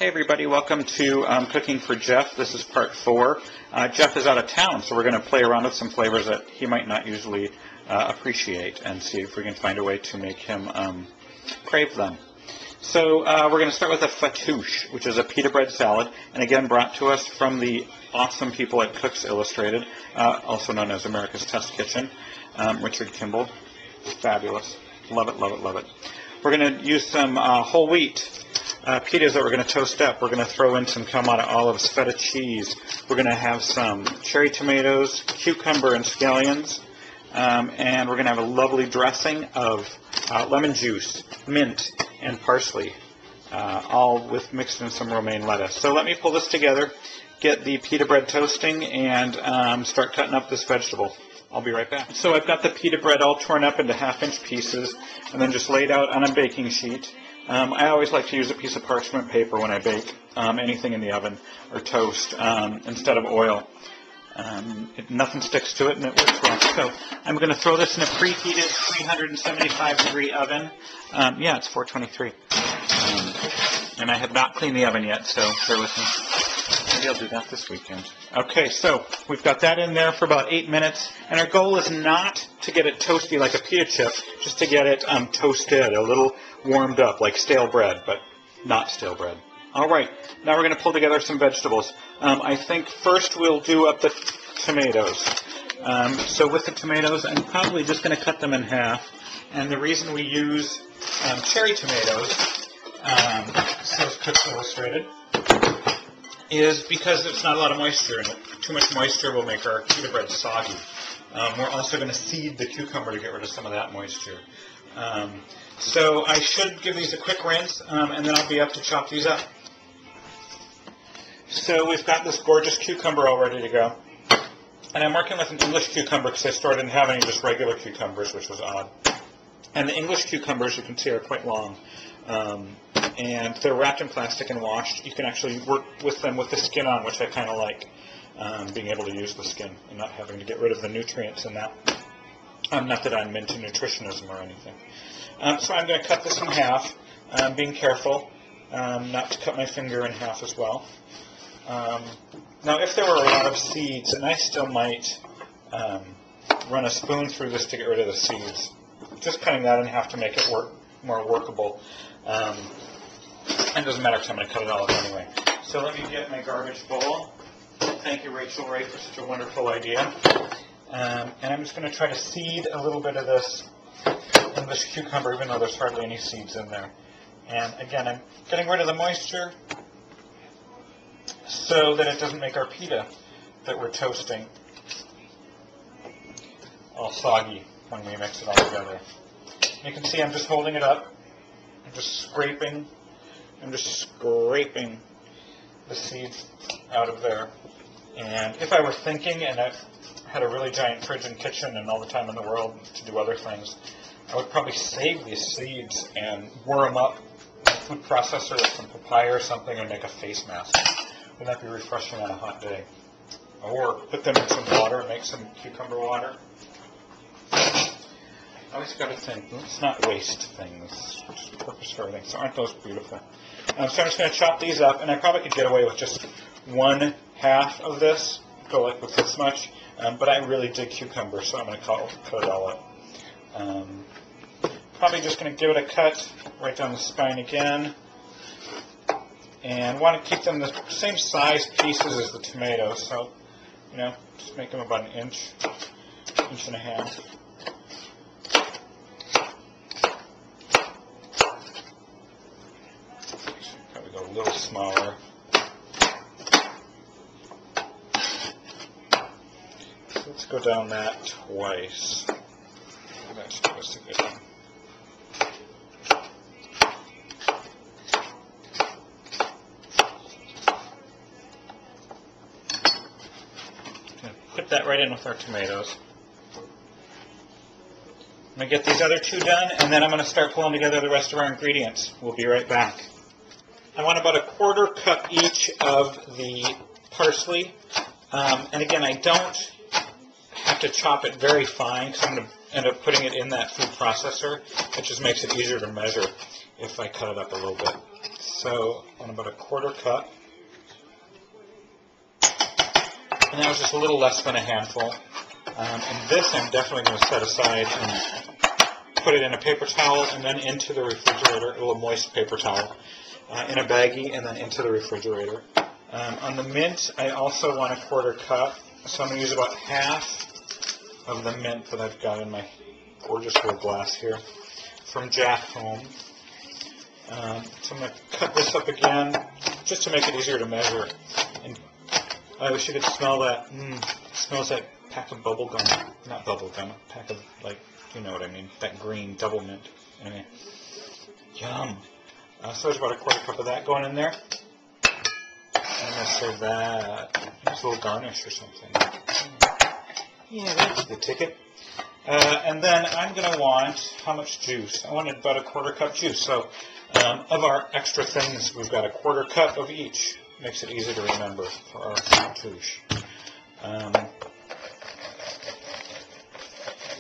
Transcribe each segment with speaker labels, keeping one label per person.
Speaker 1: Hey everybody, welcome to Cooking for Jeff. This is part 4. Jeff is out of town, so we're going to play around with some flavors that he might not usually appreciate and see if we can find a way to make him crave them. So we're going to start with a fattoush, which is a pita bread salad, and again brought to us from the awesome people at Cooks Illustrated, also known as America's Test Kitchen. Richard Kimball. Fabulous. Love it, love it, love it. We're going to use some whole wheat pitas that we're going to toast up. We're going to throw in some Kalamata olives, feta cheese. We're going to have some cherry tomatoes, cucumber and scallions, and we're going to have a lovely dressing of lemon juice, mint, and parsley, all mixed in some romaine lettuce. So let me pull this together, get the pita bread toasting, and start cutting up this vegetable. I'll be right back. So I've got the pita bread all torn up into half-inch pieces and then just laid out on a baking sheet. I always like to use a piece of parchment paper when I bake anything in the oven or toast instead of oil. Nothing sticks to it and it works well. So I'm going to throw this in a preheated 375-degree oven. Yeah, it's 423. And I have not cleaned the oven yet, so bear with me. Maybe I'll do that this weekend. Okay, so we've got that in there for about 8 minutes, and our goal is not to get it toasty like a pita chip, just to get it toasted, a little warmed up, like stale bread, but not stale bread. All right, now we're going to pull together some vegetables. I think first we'll do up the tomatoes. So with the tomatoes, I'm probably just going to cut them in half, and the reason we use cherry tomatoes, says Cooks Illustrated, is because there's not a lot of moisture in it. Too much moisture will make our pita bread soggy. We're also going to seed the cucumber to get rid of some of that moisture. So I should give these a quick rinse, and then I'll be up to chop these up. So we've got this gorgeous cucumber all ready to go. And I'm working with an English cucumber because I store didn't have any just regular cucumbers, which was odd. And the English cucumbers, you can see, are quite long. And they're wrapped in plastic and washed. You can actually work with them with the skin on, which I kind of like, being able to use the skin and not having to get rid of the nutrients in that. Not that I'm into nutritionism or anything. So I'm going to cut this in half, being careful not to cut my finger in half as well. Now, if there were a lot of seeds, and I still might run a spoon through this to get rid of the seeds, just cutting that in half to make it more workable. And it doesn't matter because I'm going to cut it all up anyway. So let me get my garbage bowl. Thank you, Rachel Ray, for such a wonderful idea. And I'm just going to try to seed a little bit of this English cucumber, even though there's hardly any seeds in there. And again, I'm getting rid of the moisture so that it doesn't make our pita that we're toasting all soggy when we mix it all together. You can see I'm just holding it up. I'm just scraping the seeds out of there. And if I were thinking, and I've had a really giant fridge and kitchen and all the time in the world to do other things, I would probably save these seeds and whir them up in a food processor with some papaya or something and make a face mask. Wouldn't that be refreshing on a hot day? Or put them in some water and make some cucumber water. I always got to think, let's not waste things. Just purpose for everything. So aren't those beautiful? So I'm just going to chop these up, and I probably could get away with just 1/2 of this, go like with this much. But I really dig cucumber, so I'm going to cut it all up. Probably just going to give it a cut right down the spine again. And want to keep them the same size pieces as the tomatoes, so, just make them about an inch and a half. Probably go a little smaller. So let's go down that twice. That should give us a good one. Put that right in with our tomatoes. I'm going to get these other 2 done, and then I'm going to start pulling together the rest of our ingredients. We'll be right back. I want about 1/4 cup each of the parsley. And again, I don't have to chop it very fine because I'm going to end up putting it in that food processor. It just makes it easier to measure if I cut it up a little bit. So on about a quarter cup. And that was just a little less than a handful. And this I'm definitely going to set aside and put it in a paper towel and then into the refrigerator, a little moist paper towel, in a baggie and then into the refrigerator. On the mint, I also want a quarter cup, so I'm going to use about half of the mint that I've got in my gorgeous little glass here from Jack Home. So I'm going to cut this up again just to make it easier to measure. And I wish you could smell that. It smells like a pack of bubble gum. Not bubble gum, a pack of, like, you know what I mean, that green double mint. Anyway, yum. So there's about a quarter cup of that going in there. I'm going to serve that. Just a little garnish or something. Yeah, that's the ticket. And then I'm going to want, how much juice? I want about a quarter cup juice. So of our extra things, we've got a quarter cup of each. Makes it easy to remember for our touche.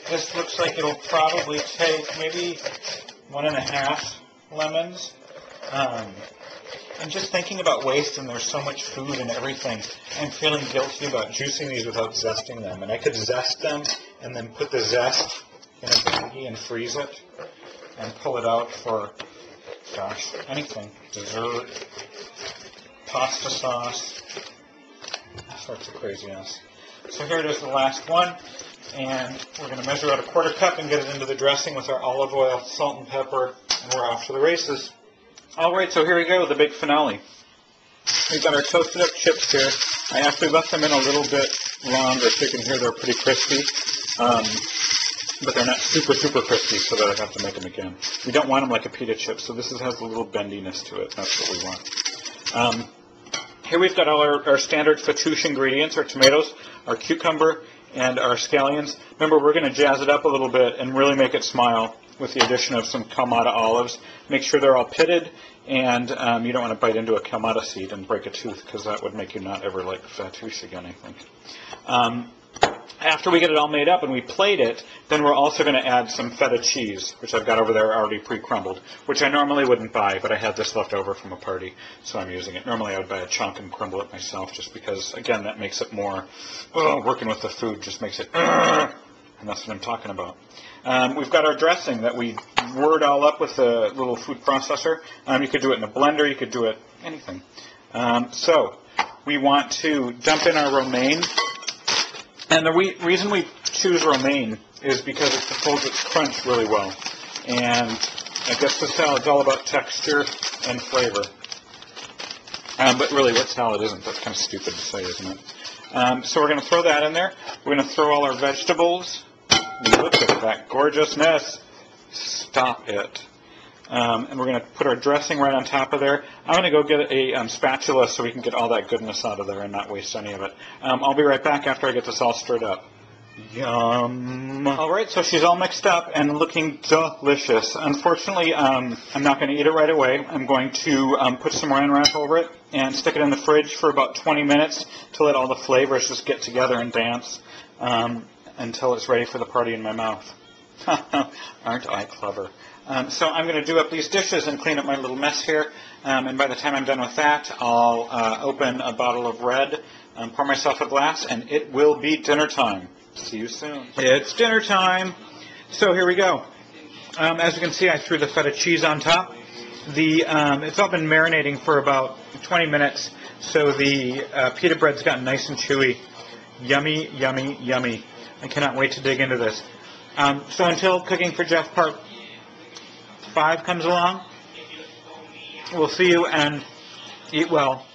Speaker 1: This looks like it'll probably take maybe 1.5 lemons. And just thinking about waste, and there's so much food and everything, I'm feeling guilty about juicing these without zesting them. And I could zest them and then put the zest in a baggie and freeze it and pull it out for, gosh, anything. Dessert, pasta sauce, all sorts of craziness. So here it is, the last one. And we're going to measure out a quarter cup and get it into the dressing with our olive oil, salt and pepper, and we're off to the races. All right, so here we go, the big finale. We've got our toasted up chips here. I actually left them in a little bit longer so you can hear they're pretty crispy. But they're not super, super crispy, so that I have to make them again. We don't want them like a pita chip, so this has a little bendiness to it. That's what we want. Here we've got all our standard fatouche ingredients, our tomatoes, our cucumber, and our scallions. Remember, we're going to jazz it up a little bit and really make it smile with the addition of some Kalamata olives. Make sure they're all pitted, and you don't want to bite into a Kalamata seed and break a tooth, because that would make you not ever like fatouche again, I think. After we get it all made up and we plate it, then we're also going to add some feta cheese, which I've got over there already pre-crumbled, which I normally wouldn't buy, but I had this left over from a party, so I'm using it. Normally I would buy a chunk and crumble it myself, just because, again, that makes it more, working with the food just makes it, and that's what I'm talking about. We've got our dressing that we whirred all up with a little food processor. You could do it in a blender, you could do it anything. So we want to dump in our romaine. And the reason we choose romaine is because it holds its crunch really well. And I guess the salad's all about texture and flavor. But really, what salad isn't? That's kind of stupid to say, isn't it? So we're going to throw that in there. We're going to throw all our vegetables. Look at that gorgeousness. Stop it. And we're going to put our dressing right on top of there. I'm going to go get a spatula so we can get all that goodness out of there and not waste any of it. I'll be right back after I get this all stirred up. Yum. All right, so she's all mixed up and looking delicious. Unfortunately, I'm not going to eat it right away. I'm going to put some Saran wrap over it and stick it in the fridge for about 20 minutes to let all the flavors just get together and dance until it's ready for the party in my mouth. Aren't I clever? So I'm going to do up these dishes and clean up my little mess here. And by the time I'm done with that, I'll open a bottle of red, pour myself a glass, and it will be dinner time. See you soon. It's dinner time. So here we go. As you can see, I threw the feta cheese on top. It's all been marinating for about 20 minutes, so the pita bread's gotten nice and chewy. Yummy, yummy, yummy. I cannot wait to dig into this. So until Cooking for Jeff Part 5 comes along, we'll see you and eat well.